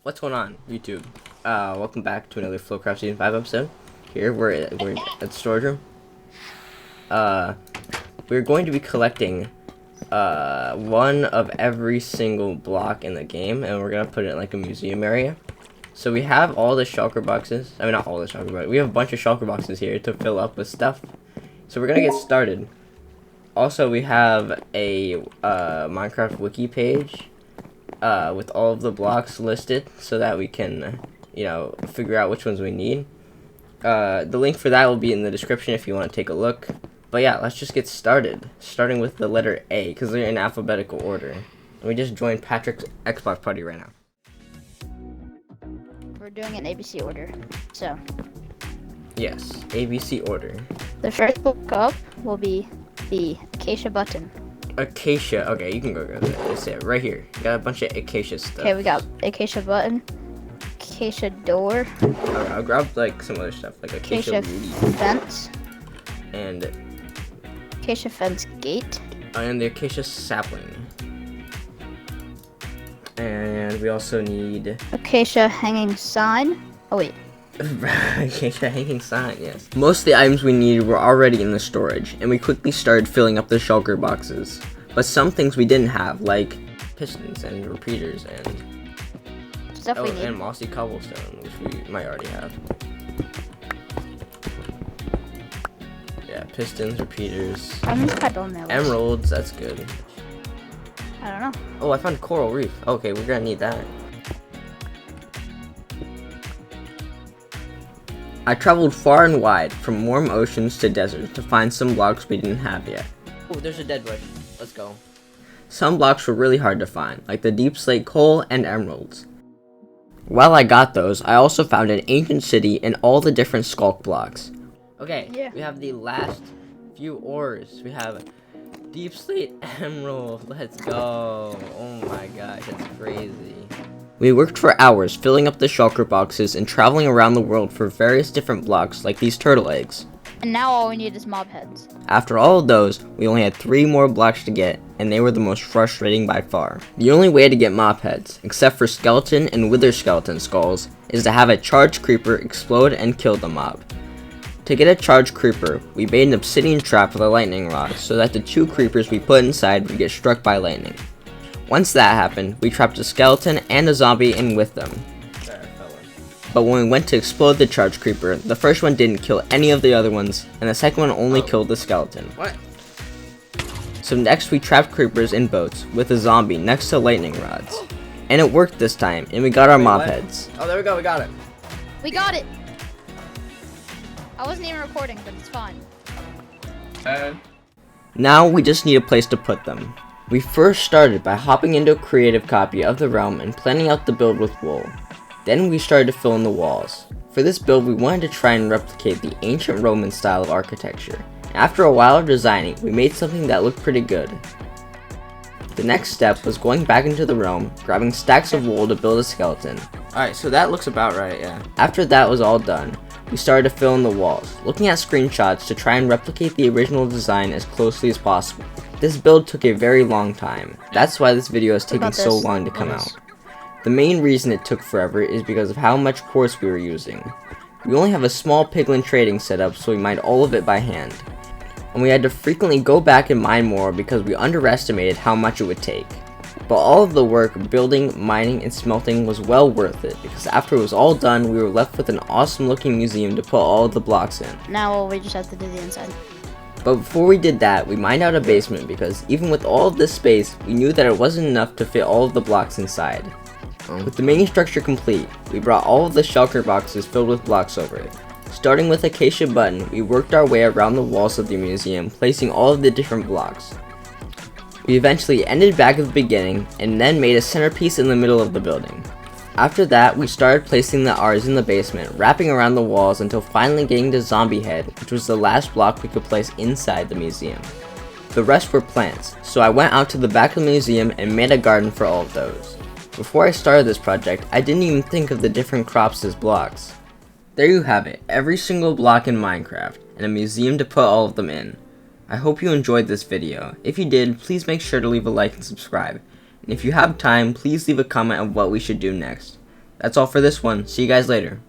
What's going on, YouTube? Welcome back to another FlowCraft Season 5 episode. Here, we're at the storage room. We're going to be collecting, one of every single block in the game, and we're gonna put it in, like, a museum area. So we have all the shulker boxes. I mean, not all the shulker boxes. We have a bunch of shulker boxes here to fill up with stuff. So we're gonna get started. Also, we have a, Minecraft Wiki page, with all of the blocks listed so that we can, figure out which ones we need. The link for that will be in the description if you want to take a look. But yeah, let's just get started. Starting with the letter A, because they're in alphabetical order. And we just joined Patrick's Xbox party right now. We're doing an ABC order, so. Yes, ABC order. The first book up will be the Acacia button. Acacia, okay, you can go there. That's it, right here. Got a bunch of Acacia stuff. Okay, we got Acacia button, Acacia door. Okay, I'll grab like some other stuff, like Acacia fence. And Acacia fence gate. And the Acacia sapling. And we also need Acacia hanging sign. Oh wait. Acacia hanging sign, yes. Most of the items we needed were already in the storage, and we quickly started filling up the shulker boxes. But some things we didn't have, like pistons and repeaters and stuff we need. And mossy cobblestone, which we might already have. Yeah, pistons, repeaters, I don't know. emeralds, that's good. I don't know. Oh, I found coral reef. Okay, we're gonna need that. I traveled far and wide, from warm oceans to deserts, to find some blocks we didn't have yet. Oh, there's a dead bush. Let's go. Some blocks were really hard to find, like the deep slate coal and emeralds. While I got those, I also found an ancient city and all the different skulk blocks. Okay, yeah. We have the last few ores. We have deep slate emerald. Let's go. Oh my gosh, that's crazy. We worked for hours filling up the shulker boxes and traveling around the world for various different blocks like these turtle eggs. And now all we need is mob heads. After all of those, we only had 3 more blocks to get, and they were the most frustrating by far. The only way to get mob heads, except for skeleton and wither skeleton skulls, is to have a charged creeper explode and kill the mob. To get a charged creeper, we made an obsidian trap with a lightning rod so that the 2 creepers we put inside would get struck by lightning. Once that happened, we trapped a skeleton and a zombie in with them. But when we went to explode the charged creeper, the first one didn't kill any of the other ones, and the second one only killed the skeleton. What? So next we trapped creepers in boats with a zombie next to lightning rods. And it worked this time, and we got our mob heads. Oh, there we go, we got it. We got it! I wasn't even recording, but it's fine. Now we just need a place to put them. We first started by hopping into a creative copy of the realm and planning out the build with wool. Then we started to fill in the walls. For this build we wanted to try and replicate the ancient Roman style of architecture. After a while of designing, we made something that looked pretty good. The next step was going back into the realm, grabbing stacks of wool to build a skeleton. Alright, so that looks about right, yeah. After that was all done, we started to fill in the walls, looking at screenshots to try and replicate the original design as closely as possible. This build took a very long time. That's why this video has taken so long to come out. The main reason it took forever is because of how much quartz we were using. We only have a small piglin trading setup, so we mined all of it by hand. And we had to frequently go back and mine more because we underestimated how much it would take. But all of the work, building, mining, and smelting was well worth it, because after it was all done, we were left with an awesome looking museum to put all of the blocks in. Now we just have to do the inside. But before we did that, we mined out a basement because even with all of this space, we knew that it wasn't enough to fit all of the blocks inside. With the main structure complete, we brought all of the shulker boxes filled with blocks over it. Starting with Acacia button, we worked our way around the walls of the museum, placing all of the different blocks. We eventually ended back at the beginning, and then made a centerpiece in the middle of the building. After that, we started placing the R's in the basement, wrapping around the walls until finally getting to Zombie Head, which was the last block we could place inside the museum. The rest were plants, so I went out to the back of the museum and made a garden for all of those. Before I started this project, I didn't even think of the different crops as blocks. There you have it, every single block in Minecraft, and a museum to put all of them in. I hope you enjoyed this video. If you did, please make sure to leave a like and subscribe. And if you have time, please leave a comment on what we should do next. That's all for this one. See you guys later.